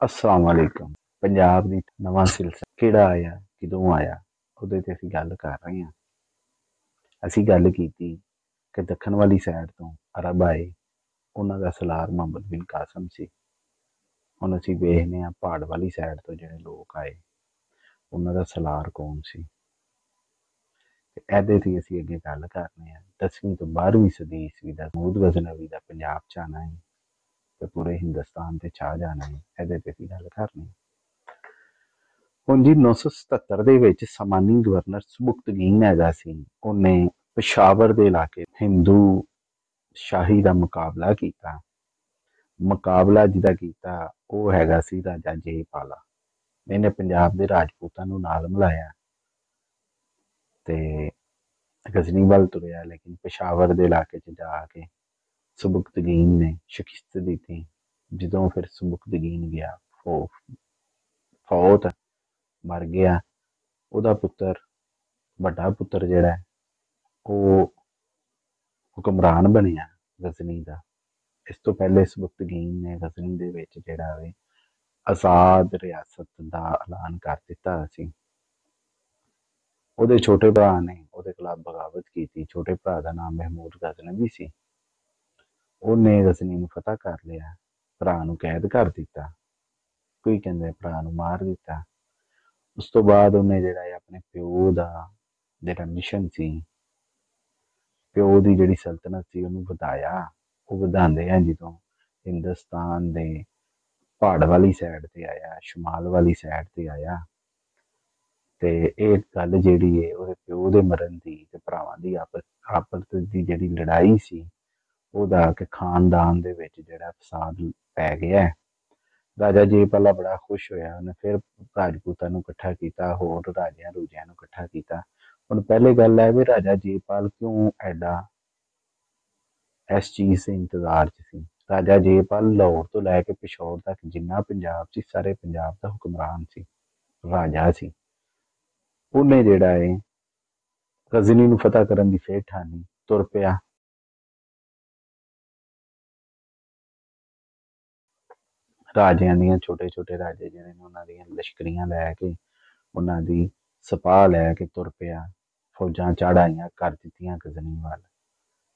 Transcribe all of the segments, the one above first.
अस्सलाम वालेकुम। पंजाब दी नवां सिलसिला किहड़ा आया किदों आया ਉਹਦੇ ਤੇ ਅਸੀਂ ਗੱਲ ਕਰ ਰਹੇ ਹਾਂ। ਅਸੀਂ ਗੱਲ ਕੀਤੀ ਕਿ ਦੱਖਣ ਵਾਲੀ ਸਾਈਡ ਤੋਂ ਅਰਬ ਆਏ, ਉਹਨਾਂ ਦਾ ਸਲਾਰ ਮੁਹੰਮਦ ਬਿਨ ਕਾਸਮ ਸੀ। ਹੁਣ ਅਸੀਂ ਵੇਖਦੇ ਹਾਂ ਪਹਾੜ ਵਾਲੀ ਸਾਈਡ ਤੋਂ ਜਿਹੜੇ ਲੋਕ ਆਏ ਉਹਨਾਂ ਦਾ ਸਲਾਰ ਕੌਣ ਸੀ। ਤੇ ਇਹਦੇ ਤੇ ਅਸੀਂ ਅੱਗੇ ਗੱਲ ਕਰਨੇ ਹਾਂ 10ਵੀਂ ਤੋਂ 12ਵੀਂ ਸਦੀ ਈਸਵੀ ਦਾ ਮਹਮੂਦ ਗਜ਼ਨਵੀ ਦਾ ਪੰਜਾਬ ਚ ਆਣਾ ਹੈ ਤੇ ਪੂਰੇ ਹਿੰਦੁਸਤਾਨ ਤੇ ਛਾ ਜਾਣਾ ਹੈ। ਇਹਦੇ ਤੇ ਅਸੀਂ ਗੱਲ ਕਰਨੀ ਹੈ। ਹੁਣ ਜੀ 977 ਦੇ ਵਿੱਚ ਸਮਾਨੀ ਗਵਰਨਰ ਸੁਬਕਤਗੀਨ ਹੈਗਾ ਸੀ। ਉਹਨੇ ਪਸ਼ਾਵਰ ਦੇ ਇਲਾਕੇ ਹਿੰਦੂ ਸ਼ਾਹੀ ਦਾ ਮੁਕਾਬਲਾ ਕੀਤਾ। ਮੁਕਾਬਲਾ ਜਿਹਦਾ ਕੀਤਾ ਉਹ ਹੈਗਾ ਸੀ ਰਾਜਾ ਜੇਪਾਲਾ। ਇਹਨੇ ਪੰਜਾਬ ਦੇ ਰਾਜਪੂਤਾਂ ਨੂੰ ਨਾਲ ਮਿਲਾਇਆ ਤੇ ਗਜ਼ਨੀ ਵੱਲ ਤੁਰਿਆ, ਲੇਕਿਨ ਪਸ਼ਾਵਰ ਦੇ ਇਲਾਕੇ 'ਚ ਜਾ ਕੇ ਸੁਬਕਤਗੀਨ ਨੇ ਸ਼ਿਕਸਤ ਦਿੱਤੀ। ਜਦੋਂ ਫਿਰ ਸੁਬਕਤਗੀਨ ਗਿਆ, ਫੌਤ ਮਰ ਗਿਆ। ਉਹਦਾ ਪੁੱਤਰ, ਵੱਡਾ ਪੁੱਤਰ ਜਿਹੜਾ ਉਹ ਹੁਕਮਰਾਨ ਬਣਿਆ ਗਜ਼ਨੀ ਦਾ। ਇਸ ਤੋਂ ਪਹਿਲੇ ਸੁਬਕਤਗੀਨ ਨੇ ਗਜ਼ਨੀ ਦੇ ਵਿੱਚ ਜਿਹੜਾ ਵੇ ਆਜ਼ਾਦ ਰਿਆਸਤ ਦਾ ਐਲਾਨ ਕਰ ਦਿੱਤਾ ਸੀ। ਉਹਦੇ ਛੋਟੇ ਭਰਾ ਨੇ ਉਹਦੇ ਖਿਲਾਫ ਬਗਾਵਤ ਕੀਤੀ। ਛੋਟੇ ਭਰਾ ਦਾ ਨਾਮ ਮਹਿਮੂਦ ਗਜ਼ਨਵੀ ਸੀ। ਉਹਨੇ ਗਜ਼ਨੀ ਨੂੰ ਫਤਹ ਕਰ ਲਿਆ, ਭਰਾ ਨੂੰ ਕੈਦ ਕਰ ਦਿੱਤਾ, ਕੋਈ ਕਹਿੰਦੇ ਭਰਾ ਨੂੰ ਮਾਰ ਦਿੱਤਾ। ਉਸ ਤੋਂ ਬਾਅਦ ਉਹਨੇ ਜਿਹੜਾ ਆਪਣੇ ਪਿਓ ਦਾ ਜਿਹੜਾ ਮਿਸ਼ਨ ਸੀ, ਪਿਓ ਦੀ ਜਿਹੜੀ ਸਲਤਨਤ ਸੀ ਉਹਨੂੰ ਵਧਾਇਆ। ਉਹ ਵਧਾਉਂਦੇ ਆ ਜਦੋਂ ਹਿੰਦੁਸਤਾਨ ਦੇ ਪਹਾੜ ਵਾਲੀ ਸਾਈਡ ਤੇ ਆਇਆ, ਸ਼ਮਾਲ ਵਾਲੀ ਸਾਈਡ ਤੇ ਆਇਆ ਤੇ ਇਹ ਗੱਲ ਜਿਹੜੀ ਹੈ ਉਹਦੇ ਪਿਓ ਦੇ ਮਰਨ ਦੀ ਤੇ ਭਰਾਵਾਂ ਦੀ ਆਪਸ ਦੀ ਜਿਹੜੀ ਲੜਾਈ ਸੀ ਉਹਦਾ ਕਿ ਖਾਨਦਾਨ ਦੇ ਵਿੱਚ ਜਿਹੜਾ ਫਸਾਦ ਪੈ ਗਿਆ। ਰਾਜਾ ਜੇਪਾਲਾ ਬੜਾ ਖੁਸ਼ ਹੋਇਆ। ਉਹਨੇ ਫਿਰ ਰਾਜਪੂਤਾਂ ਨੂੰ ਇਕੱਠਾ ਕੀਤਾ, ਹੋਰ ਰਾਜਿਆਂ ਰੂਜਿਆਂ ਨੂੰ ਇਕੱਠਾ ਕੀਤਾ। ਹੁਣ ਪਹਿਲੇ ਗੱਲ ਹੈ ਵੀ ਰਾਜਾ ਜੇਪਾਲ ਕਿਉਂ ਐਡਾ ਇਸ ਚੀਜ਼ ਦੇ ਇੰਤਜ਼ਾਰ 'ਚ ਸੀ। ਰਾਜਾ ਜੇਪਾਲ ਲਾਹੌਰ ਤੋਂ ਲੈ ਕੇ ਪਿਸ਼ੌਰ ਤੱਕ ਜਿੰਨਾ ਪੰਜਾਬ ਸੀ, ਸਾਰੇ ਪੰਜਾਬ ਦਾ ਹੁਕਮਰਾਨ ਸੀ, ਰਾਜਾ ਸੀ। ਉਹਨੇ ਜਿਹੜਾ ਹੈ ਗਜ਼ਨੀ ਨੂੰ ਫਤਹ ਕਰਨ ਦੀ ਫੇਰ ਠਾਨੀ, ਤੁਰ ਪਿਆ। ਰਾਜਿਆਂ ਦੀਆਂ ਛੋਟੇ ਛੋਟੇ ਰਾਜੇ ਜਿਹੜੇ ਨੇ ਉਹਨਾਂ ਦੀਆਂ ਲਸ਼ਕਰੀਆਂ ਲੈ ਕੇ, ਉਹਨਾਂ ਦੀ ਸਪਾਹ ਲੈ ਕੇ ਤੁਰ ਪਿਆ। ਫੌਜਾਂ ਚੜ੍ਹਾਈਆਂ ਕਰ ਦਿੱਤੀਆਂ ਗਜ਼ਨੀ ਵੱਲ।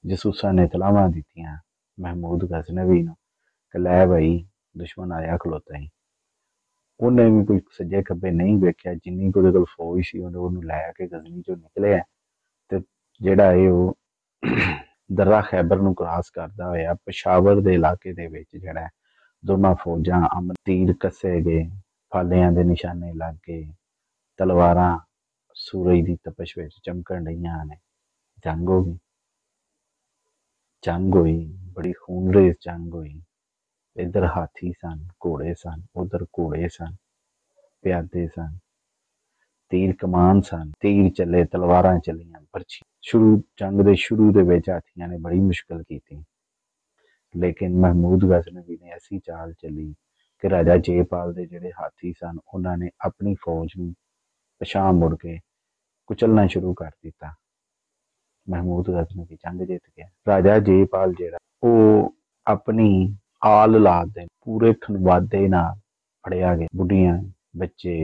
ਜਸੂਸਾਂ ਨੇ ਤਲਾਵਾਂ ਦਿੱਤੀਆਂ ਮਹਿਮੂਦ ਗਜ਼ਨਵੀ ਨੂੰ ਕਿ ਲੈ ਬਈ ਦੁਸ਼ਮਣ ਆਇਆ ਖਲੋਤਾ ਹੀ। ਉਹਨੇ ਵੀ ਕੋਈ ਸੱਜੇ ਖੱਬੇ ਨਹੀਂ ਵੇਖਿਆ, ਜਿੰਨੀ ਉਹਦੇ ਕੋਲ ਫੌਜ ਸੀ ਉਹਨੂੰ ਲੈ ਕੇ ਗਜ਼ਨੀ ਚੋਂ ਨਿਕਲਿਆ ਤੇ ਜਿਹੜਾ ਇਹ ਉਹ ਦਰਾ ਖੈਬਰ ਨੂੰ ਕ੍ਰਾਸ ਕਰਦਾ ਹੋਇਆ ਪਸ਼ਾਵਰ ਦੇ ਇਲਾਕੇ ਦੇ ਵਿੱਚ ਜਿਹੜਾ ਦੋਨਾਂ ਫੌਜਾਂ ਤੀਰ ਕੱਸੇ ਗਏ, ਫਾਲਿਆਂ ਦੇ ਨਿਸ਼ਾਨੇ ਲੱਗ ਗਏ, ਤਲਵਾਰਾਂ ਸੂਰਜ ਦੀ ਤਪਸ਼ ਵਿੱਚ ਚਮਕਣ ਰਹੀਆਂ ਨੇ। ਜੰਗ ਹੋ ਗਈ, ਜੰਗ ਹੋਈ, ਬੜੀ ਖੂਨਰੇਜ਼ ਜੰਗ ਹੋਈ। ਇੱਧਰ ਹਾਥੀ ਸਨ, ਘੋੜੇ ਸਨ, ਉਧਰ ਘੋੜੇ ਸਨ, ਪਿਆਦੇ ਸਨ, ਤੀਰ ਕਮਾਨ ਸਨ, ਤੀਰ ਚੱਲੇ, ਤਲਵਾਰਾਂ ਚੱਲੀਆਂ, ਬਰਛੀ। ਜੰਗ ਦੇ ਸ਼ੁਰੂ ਦੇ ਵਿੱਚ ਹਾਥੀਆਂ ਨੇ ਬੜੀ ਮੁਸ਼ਕਲ ਕੀਤੀ, ਲੇਕਿਨ ਮਹਿਮੂਦ ਗਜ਼ਨਵੀ ਨੇ ਐਸੀ ਚਾਲ ਚੱਲੀ ਕਿ ਰਾਜਾ ਜੇਪਾਲ ਦੇ ਜਿਹੜੇ ਹਾਥੀ ਸਨ ਉਹਨਾਂ ਨੇ ਆਪਣੀ ਫੌਜ ਨੂੰ ਪਿਛਾਂਹ ਮੁੜ ਕੇ ਕੁਚਲਣਾ ਸ਼ੁਰੂ ਕਰ ਦਿੱਤਾ। ਮਹਿਮੂਦ ਗਜ਼ਨਵੀ ਜੰਗ ਜਿੱਤ ਗਿਆ। ਰਾਜਾ ਜੇਪਾਲ ਜਿਹੜਾ ਉਹ ਆਪਣੀ ਆਲ ਔਲਾਦ ਦੇ ਪੂਰੇ ਖਨਵਾਦੇ ਨਾਲ ਫੜਿਆ ਗਿਆ, ਬੁੱਢੀਆਂ ਬੱਚੇ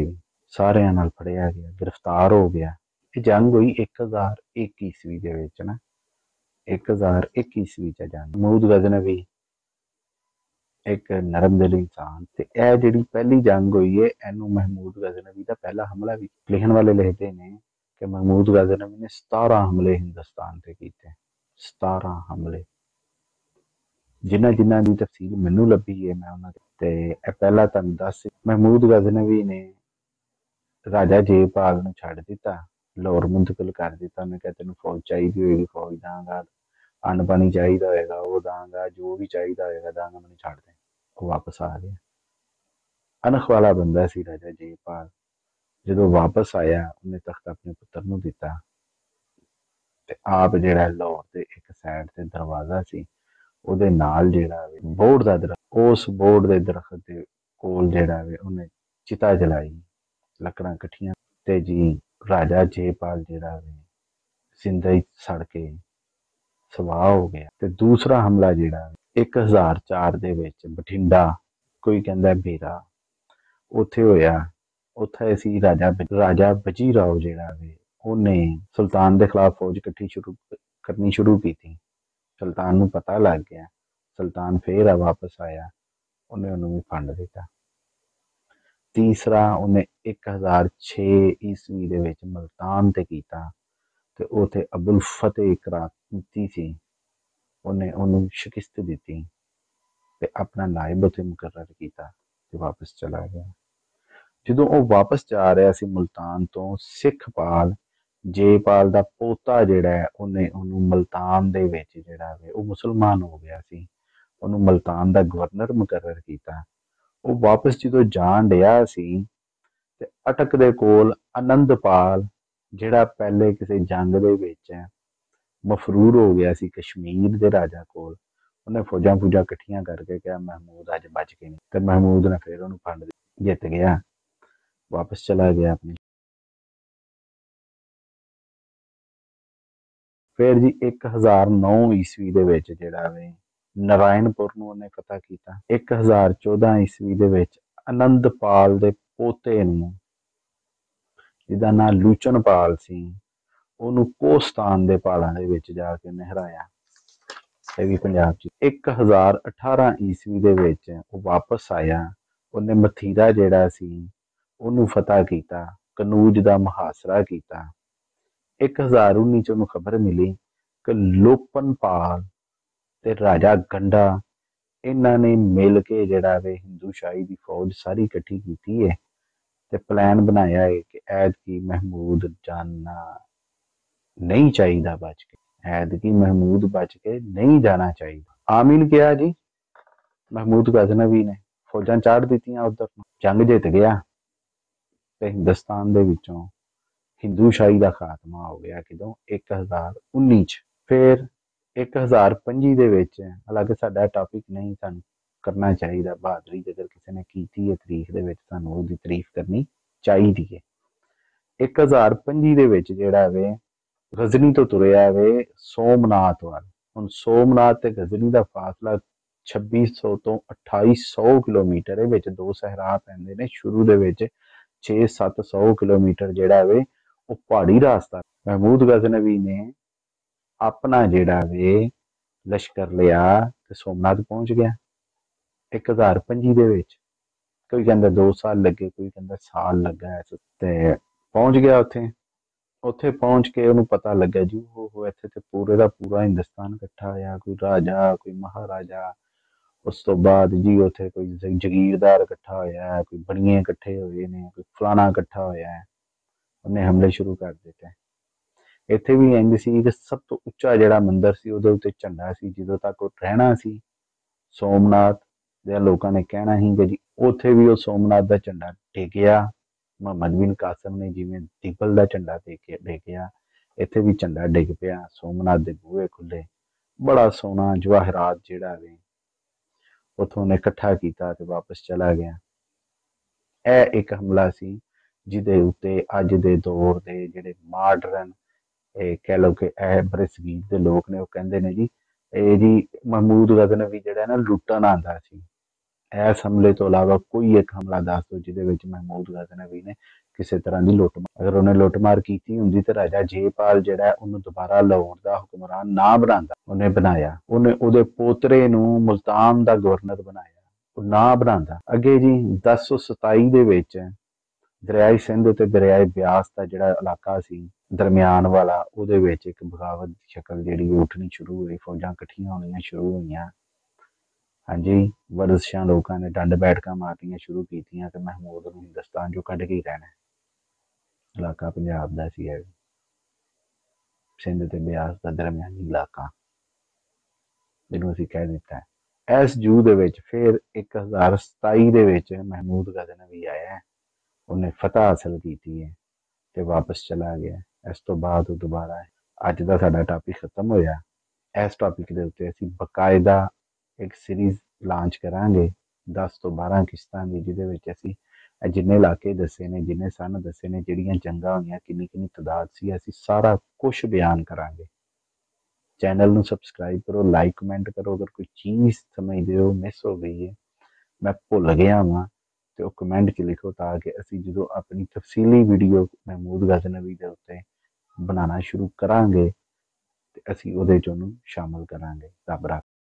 ਸਾਰਿਆਂ ਨਾਲ ਫੜਿਆ ਗਿਆ, ਗ੍ਰਿਫਤਾਰ ਹੋ ਗਿਆ। ਇਹ ਜੰਗ ਹੋਈ 1001 ਈਸਵੀ ਦੇ ਵਿੱਚ ਨਾ, 1001 ਈਸਵੀ ਚ ਜੰਗ। ਮਹਿਮੂਦ ਗਜ਼ਨਵੀ ਇੱਕ ਨਰਮ ਦਿਲ ਇਨਸਾਨ ਤੇ ਇਹ ਜਿਹੜੀ ਪਹਿਲੀ ਜੰਗ ਹੋਈ ਹੈ ਇਹਨੂੰ ਮਹਿਮੂਦ ਗਜ਼ਨਵੀ ਦਾ ਪਹਿਲਾ ਹਮਲਾ ਵੀ ਲਿਖਣ ਵਾਲੇ ਲਿਖਦੇ ਨੇ ਕਿ ਮਹਿਮੂਦ ਗਜ਼ਨਵੀ ਨੇ 17 ਹਮਲੇ ਹਿੰਦੁਸਤਾਨ ਤੇ ਕੀਤੇ। 17 ਹਮਲੇ, ਜਿਨ੍ਹਾਂ ਦੀ ਤਫਸੀਲ ਮੈਨੂੰ ਲੱਭੀ ਹੈ ਮੈਂ ਉਹਨਾਂ ਤੇ ਇਹ ਪਹਿਲਾਂ ਤੁਹਾਨੂੰ ਦੱਸ। ਮਹਿਮੂਦ ਗਜ਼ਨਵੀ ਨੇ ਰਾਜਾ ਜੇਪਾਲ ਨੂੰ ਛੱਡ ਦਿੱਤਾ, ਲਾਹੌਰ ਮੁੰਤਕਿਲ ਕਰ ਦਿੱਤਾ। ਉਹਨੇ ਕਿਹਾ ਤੈਨੂੰ ਫੌਜ ਚਾਹੀਦੀ ਹੋਏਗੀ ਫੌਜ ਦਾਂਗਾ, ਅੰਨ ਪਾਣੀ ਚਾਹੀਦਾ ਹੋਏਗਾ ਉਹ ਦਾਂਗਾ, ਜੋ ਵੀ ਚਾਹੀਦਾ ਹੋਏਗਾ ਦਾਂਗਾ, ਮੈਨੂੰ ਛੱਡ ਦੇ। ਉਹ ਵਾਪਸ ਆ ਗਿਆ। ਅਣਖ ਵਾਲਾ ਬੰਦਾ ਸੀ ਰਾਜਾ ਜੇਪਾਲ। ਜਦੋਂ ਵਾਪਸ ਆਇਆ ਉਹਨੇ ਤਖਤ ਆਪਣੇ ਪੁੱਤਰ ਨੂੰ ਦਿੱਤਾ ਤੇ ਆਪ ਜਿਹੜਾ ਲਾਹੌਰ ਦੇ ਇੱਕ ਸਾਈਡ ਤੇ ਦਰਵਾਜ਼ਾ ਸੀ ਉਹਦੇ ਨਾਲ ਜਿਹੜਾ ਬੋਹੜ ਦਾ ਦਰਖਤ, ਉਸ ਬੋਹੜ ਦੇ ਦਰਖਤ ਦੇ ਕੋਲ ਜਿਹੜਾ ਵੇ ਉਹਨੇ ਚਿਤਾ ਜਲਾਈ, ਲੱਕੜਾਂ ਇਕੱਠੀਆਂ ਤੇ ਜੀ ਰਾਜਾ ਜੇਪਾਲ ਜਿਹੜਾ ਵੇ ਜ਼ਿੰਦਾ ਹੀ ਸੜ ਕੇ ਸਵਾਹ ਹੋ ਗਿਆ। ਤੇ ਦੂਸਰਾ ਹਮਲਾ ਜਿਹੜਾ 1004 ਦੇ ਵਿੱਚ ਬਠਿੰਡਾ, ਕੋਈ ਕਹਿੰਦਾ ਬੇਰਾ, ਉੱਥੇ ਹੋਇਆ। ਉੱਥੇ ਸੀ ਰਾਜਾ ਵਜੀ ਰਾਓ ਜਿਹੜਾ ਵੇ ਉਹਨੇ ਸੁਲਤਾਨ ਦੇ ਖਿਲਾਫ ਫੌਜ ਇਕੱਠੀ ਕਰਨੀ ਸ਼ੁਰੂ ਕੀਤੀ। ਸੁਲਤਾਨ ਨੂੰ ਪਤਾ ਲੱਗ ਗਿਆ। ਸੁਲਤਾਨ ਫੇਰ ਵਾਪਸ ਆਇਆ, ਉਹਨੇ ਉਹਨੂੰ ਵੀ ਫੰਡ ਦਿੱਤਾ। ਤੀਸਰਾ ਉਹਨੇ 1006 ਈਸਵੀ ਦੇ ਵਿੱਚ ਮਲਤਾਨ ਤੇ ਕੀਤਾ ਤੇ ਉਥੇ ਅਬੁਲ ਫਤਿਹ ਕਰਾਤੀ ਸੀ, ਉਹਨੇ ਉਹਨੂੰ ਸ਼ਿਕਸਤ ਦਿੱਤੀ ਤੇ ਆਪਣਾ ਨਾਇਬ ਉੱਥੇ ਮੁਕਰਰ ਕੀਤਾ ਤੇ ਵਾਪਸ ਚਲਾ ਗਿਆ। ਜਦੋਂ ਉਹ ਵਾਪਸ ਜਾ ਰਿਹਾ ਸੀ ਮੁਲਤਾਨ ਤੋਂ, ਸਿੱਖਪਾਲ ਜੇਪਾਲ ਦਾ ਪੋਤਾ ਜਿਹੜਾ ਹੈ ਉਹਨੂੰ ਮਲਤਾਨ ਦੇ ਵਿੱਚ ਜਿਹੜਾ ਵੇ ਉਹ ਮੁਸਲਮਾਨ ਹੋ ਗਿਆ ਸੀ, ਉਹਨੂੰ ਮਲਤਾਨ ਦਾ ਗਵਰਨਰ ਮੁਕਰਰ ਕੀਤਾ। ਉਹ ਵਾਪਸ ਜਦੋਂ ਜਾਣ ਰਿਹਾ ਸੀ ਤੇ ਅਟਕ ਦੇ ਕੋਲ ਆਨੰਦਪਾਲ ਜਿਹੜਾ ਪਹਿਲੇ ਕਿਸੇ ਜੰਗ ਦੇ ਵਿੱਚ ਮਫਰੂਰ ਹੋ ਗਿਆ ਸੀ ਕਸ਼ਮੀਰ ਦੇ ਰਾਜਾ ਕੋਲ, ਉਹਨੇ ਫੌਜਾਂ ਇਕੱਠੀਆਂ ਕਰਕੇ ਕਿਹਾ ਮਹਿਮੂਦ ਅੱਜ ਬਚ ਕੇ ਨਹੀਂ, ਤੇ ਮਹਿਮੂਦ ਨੇ ਫਿਰ ਉਹਨੂੰ ਫੰਡ ਜਿੱਤ ਗਿਆ, ਵਾਪਸ ਚਲਾ ਗਿਆ ਆਪਣੀ। ਫਿਰ ਜੀ 1009 ਈਸਵੀ ਦੇ ਵਿੱਚ ਜਿਹੜਾ ਵੇ ਨਾਰਾਇਣਪੁਰ ਨੂੰ ਉਹਨੇ ਫਤਹ ਕੀਤਾ। 1014 ਈਸਵੀ ਦੇ ਵਿੱਚ ਆਨੰਦਪਾਲ ਦੇ ਪੋਤੇ ਨੂੰ, ਜਿਹਦਾ ਨਾਂ ਲੂਚਨਪਾਲ ਸੀ, ਉਹਨੂੰ ਕੋਸਤਾਨ ਦੇ ਪਹਾੜਾਂ ਦੇ ਵਿੱਚ ਜਾ ਕੇ ਨਹਿਰਾਇਆ। ਇਹ ਵੀ ਪੰਜਾਬ 'ਚ 1018 ਈਸਵੀ ਦੇ ਵਿੱਚ ਉਹ ਵਾਪਸ ਆਇਆ। ਉਹਨੇ ਮਥੀਰਾ ਜਿਹੜਾ ਸੀ ਉਹਨੂੰ ਫਤਹ ਕੀਤਾ, ਕਨੂਜ ਦਾ ਮੁਹਾਸਰਾ ਕੀਤਾ। 1019 ਚ ਉਹਨੂੰ ਖਬਰ ਮਿਲੀ ਕਿ ਲੋਪਨਪਾਲ ਤੇ ਰਾਜਾ ਗੰਡਾ ਇਹਨਾਂ ਨੇ ਮਿਲ ਕੇ ਜਿਹੜਾ ਵੇ ਹਿੰਦੂ ਸ਼ਾਹੀ ਦੀ ਫੌਜ ਸਾਰੀ ਇਕੱਠੀ ਕੀਤੀ ਹੈ ਤੇ ਪਲਾਨ ਬਣਾਇਆ ਹੈ ਕਿ ਐਤਕੀ ਮਹਿਮੂਦ ਜਾਣਾ ਨਹੀਂ ਚਾਹੀਦਾ ਬਚ ਕੇ, ਐਤਕੀ ਮਹਿਮੂਦ ਬਚ ਕੇ ਨਹੀਂ ਜਾਣਾ ਚਾਹੀਦਾ। ਆਮੀਨ ਕਿਹਾ ਜੀ। ਮਹਿਮੂਦ ਗਜ਼ਨਵੀ ਨੇ ਫੌਜਾਂ ਚਾੜ ਦਿੱਤੀਆਂ, ਉਧਰ ਜੰਗ ਜਿੱਤ ਗਿਆ ਤੇ ਹਿੰਦੁਸਤਾਨ ਦੇ ਵਿੱਚੋਂ ਹਿੰਦੂ ਸ਼ਾਹੀ ਦਾ ਖਾਤਮਾ ਹੋ ਗਿਆ। ਕਿਦੋਂ? 1019 ਚ। ਫਿਰ 1025 ਦੇ ਵਿੱਚ, ਹਾਲਾਂਕਿ ਸਾਡਾ ਟੌਪਿਕ ਨਹੀਂ, ਸਾਨੂੰ ਕਰਨਾ ਚਾਹੀਦਾ ਬਹਾਦਰੀ, ਜੇਕਰ ਕਿਸੇ ਨੇ ਕੀਤੀ ਹੈ ਤਰੀਖ ਦੇ ਵਿੱਚ ਸਾਨੂੰ ਉਹਦੀ ਤਾਰੀਫ ਕਰਨੀ ਚਾਹੀਦੀ ਹੈ। 1025 ਦੇ ਵਿੱਚ ਜਿਹੜਾ ਵੇ ਗਜ਼ਨੀ ਤੋਂ ਤੁਰਿਆ ਵੇ ਸੋਮਨਾਥ ਵੱਲ। ਹੁਣ ਸੋਮਨਾਥ ਤੇ ਗਜ਼ਨੀ ਦਾ ਫਾਸਲਾ 2600 ਤੋਂ 2800 ਕਿਲੋਮੀਟਰ, ਇਹ ਵਿੱਚ ਦੋ ਸਹਿਰਾ ਪੈਂਦੇ ਨੇ। ਸ਼ੁਰੂ ਦੇ ਵਿੱਚ 600-700 ਕਿਲੋਮੀਟਰ ਜਿਹੜਾ ਵੇ ਉਹ ਪਹਾੜੀ ਰਾਸਤਾ। ਮਹਿਮੂਦ ਗਜ਼ਨਵੀ ਨੇ ਆਪਣਾ ਜਿਹੜਾ ਵੇ ਲਸ਼ਕਰ ਲਿਆ ਤੇ ਸੋਮਨਾਥ ਪਹੁੰਚ ਗਿਆ 1025 ਦੇ ਵਿੱਚ। ਕੋਈ ਕਹਿੰਦਾ 2 ਸਾਲ ਲੱਗੇ, ਕੋਈ ਕਹਿੰਦਾ ਸਾਲ ਲੱਗਾ, ਤੇ ਪਹੁੰਚ ਗਿਆ ਉੱਥੇ। ਉੱਥੇ ਪਹੁੰਚ ਕੇ ਉਹਨੂੰ ਪਤਾ ਲੱਗਾ ਜੀ ਉਹ ਇੱਥੇ ਤੇ ਪੂਰੇ ਦਾ ਪੂਰਾ ਹਿੰਦੁਸਤਾਨ ਇਕੱਠਾ ਹੋਇਆ, ਕੋਈ ਰਾਜਾ, ਕੋਈ ਮਹਾਰਾਜਾ। ਉਸ ਤੋਂ ਬਾਅਦ ਜੀ ਉੱਥੇ ਕੋਈ ਜਗੀਰਦਾਰ ਇਕੱਠਾ ਹੋਇਆ, ਕੋਈ ਬਣੀਏ ਇਕੱਠੇ ਹੋਏ ਨੇ, ਕੋਈ ਫਲਾਣਾ ਇਕੱਠਾ ਹੋਇਆ ਹੈ। ਉਹਨੇ ਹਮਲੇ ਸ਼ੁਰੂ ਕਰ ਦਿੱਤੇ। ਇੱਥੇ ਵੀ ਇੰਝ ਸੀ ਕਿ ਸਭ ਤੋਂ ਉੱਚਾ ਜਿਹੜਾ ਮੰਦਿਰ ਸੀ ਉਹਦੇ ਉੱਤੇ ਝੰਡਾ ਸੀ। ਜਦੋਂ ਤੱਕ ਉਹ ਰਹਿਣਾ ਸੀ ਸੋਮਨਾਥ ਦੇ ਲੋਕਾਂ ਨੇ ਕਹਿਣਾ ਸੀ ਕਿ ਜੀ ਉੱਥੇ ਵੀ ਉਹ ਸੋਮਨਾਥ ਦਾ ਝੰਡਾ ਟੇਕਿਆ। ਮੁਹੰਮਦ ਬਿਨ ਕਾਸਿਮ ਨੇ ਜਿਵੇਂ ਤਿੱਬਲ ਦਾ ਝੰਡਾ ਟੇਕਿਆ, ਇੱਥੇ ਵੀ ਝੰਡਾ ਡਿੱਗ ਪਿਆ। ਸੋਮਨਾਥ ਦੇ ਬੂਹੇ ਖੁੱਲੇ, ਬੜਾ ਸੋਹਣਾ ਜਵਾਹਰਾਤ ਜਿਹੜਾ ਵੇ ਉੱਥੋਂ ਨੇ ਇਕੱਠਾ ਕੀਤਾ ਤੇ ਵਾਪਸ ਚਲਾ ਗਿਆ। ਇਹ ਇੱਕ ਹਮਲਾ ਸੀ ਜਿਹਦੇ ਉੱਤੇ ਅੱਜ ਦੇ ਦੌਰ ਦੇ ਜਿਹੜੇ ਮਾਡਰਨ ਕਹਿ ਲਓ ਕਿ ਇਹ ਬਰਸਗੀਰ ਦੇ ਲੋਕ ਨੇ, ਉਹ ਕਹਿੰਦੇ ਨੇ ਜੀ ਇਹ ਜੀ ਮਹਿਮੂਦ ਗਜ਼ਨਵੀ ਜਿਹੜਾ ਨਾ ਲੁੱਟਣ ਆਉਂਦਾ ਸੀ। ਇਸ ਹਮਲੇ ਤੋਂ ਇਲਾਵਾ ਕੋਈ ਇੱਕ ਹਮਲਾ ਦੱਸ ਦਿਓ ਜਿਹਦੇ ਵਿੱਚ ਮਹਿਮੂਦ ਗਜ਼ਨਵੀ ਨੇ ਕਿਸੇ ਤਰ੍ਹਾਂ ਦੀ ਲੁੱਟਮਾਰ, ਅਗਰ ਉਹਨੇ ਲੁੱਟਮਾਰ ਕੀਤੀ ਹੁੰਦੀ ਤੇ ਰਾਜਾ ਜੇਪਾਲ ਜਿਹੜਾ ਉਹਨੂੰ ਦੁਬਾਰਾ ਲਾਹੌਰ ਦਾ ਹੁਕਮਰਾਨ ਨਾ ਬਣਾਉਂਦਾ। ਉਹਨੇ ਬਣਾਇਆ, ਉਹਨੇ ਉਹਦੇ ਪੋਤਰੇ ਨੂੰ ਮੁਲਤਾਨ ਦਾ ਗਵਰਨਰ ਬਣਾਇਆ, ਉਹ ਨਾ ਬਣਾਉਂਦਾ। ਅੱਗੇ ਜੀ 1027 ਦੇ ਵਿੱਚ ਦਰਿਆਈ ਸਿੰਧ ਤੇ ਦਰਿਆਈ ਬਿਆਸ ਦਾ ਜਿਹੜਾ ਇਲਾਕਾ ਸੀ ਦਰਮਿਆਨ ਵਾਲਾ, ਉਹਦੇ ਵਿੱਚ ਇੱਕ ਬਗਾਵਤ ਦੀ ਸ਼ਕਲ ਜਿਹੜੀ ਉੱਠਣੀ ਸ਼ੁਰੂ ਹੋਈ। ਫੌਜਾਂ ਇਕੱਠੀਆਂ ਹੋਣੀਆਂ ਸ਼ੁਰੂ ਹੋਈਆਂ। ਹਾਂਜੀ, ਵਰਜ਼ਿਸ਼ਾਂ ਲੋਕਾਂ ਨੇ ਡੰਡ ਬੈਠਕਾਂ ਮਾਰਨੀਆਂ ਸ਼ੁਰੂ ਕੀਤੀਆਂ ਤੇ ਮਹਿਮੂਦ ਨੂੰ ਹਿੰਦੁਸਤਾਨ ਚੋਂ ਕੱਢ ਕੇ ਹੀ ਰਹਿਣਾ। ਇਲਾਕਾ ਪੰਜਾਬ ਦਾ ਸੀ ਇਹ, ਸਿੰਧ ਤੇ ਬਿਆਸ ਦਾ ਦਰਮਿਆਨੀ ਇਲਾਕਾ ਜਿਹਨੂੰ ਅਸੀਂ ਕਹਿ ਦਿੱਤਾ। ਇਸ ਜੂਹ ਦੇ ਵਿੱਚ ਫਿਰ 1027 ਦੇ ਵਿੱਚ ਮਹਿਮੂਦ ਗਜ਼ਨਵੀ ਆਇਆ, ਉਹਨੇ ਫਤਹ ਹਾਸਲ ਕੀਤੀ ਹੈ ਤੇ ਵਾਪਸ ਚਲਾ ਗਿਆ। ਇਸ ਤੋਂ ਬਾਅਦ ਉਹ ਦੁਬਾਰਾ, ਅੱਜ ਦਾ ਸਾਡਾ ਟਾਪਿਕ ਖਤਮ ਹੋਇਆ। ਇਸ ਟਾਪਿਕ ਦੇ ਉੱਤੇ ਅਸੀਂ ਬਕਾਇਦਾ ਇੱਕ ਸੀਰੀਜ਼ ਲਾਂਚ ਕਰਾਂਗੇ 10 ਤੋਂ 12 ਕਿਸ਼ਤਾਂ ਦੀ, ਜਿਹਦੇ ਵਿੱਚ ਅਸੀਂ ਜਿੰਨੇ ਇਲਾਕੇ ਦੱਸੇ ਨੇ, ਜਿੰਨੇ ਸਨ ਦੱਸੇ ਨੇ, ਜਿਹੜੀਆਂ ਜੰਗਾਂ ਹੋਈਆਂ, ਕਿੰਨੀ ਕਿੰਨੀ ਤਾਦਾਦ ਸੀ, ਅਸੀਂ ਸਾਰਾ ਕੁਝ ਬਿਆਨ ਕਰਾਂਗੇ। ਚੈਨਲ ਨੂੰ ਸਬਸਕ੍ਰਾਈਬ ਕਰੋ, ਲਾਈਕ ਕਮੈਂਟ ਕਰੋ। ਅਗਰ ਕੋਈ ਚੀਜ਼ ਸਮਝਦੇ ਹੋ ਮਿਸ ਹੋ ਗਈ ਹੈ, ਮੈਂ ਭੁੱਲ ਗਿਆ ਵਾਂ, ਤੇ ਉਹ ਕਮੈਂਟ 'ਚ ਲਿਖੋ ਤਾਂ ਕਿ ਅਸੀਂ ਜਦੋਂ ਆਪਣੀ ਤਫਸੀਲੀ ਵੀਡੀਓ ਮਹਿਮੂਦ ਗਜ਼ਨਵੀ ਦੇ ਉੱਤੇ ਬਣਾਉਣਾ ਸ਼ੁਰੂ ਕਰਾਂਗੇ ਤੇ ਅਸੀਂ ਉਹਦੇ 'ਚ ਉਹਨੂੰ ਸ਼ਾਮਲ ਕਰਾਂਗੇ। ਰੱਬ ਰਾਖਾ।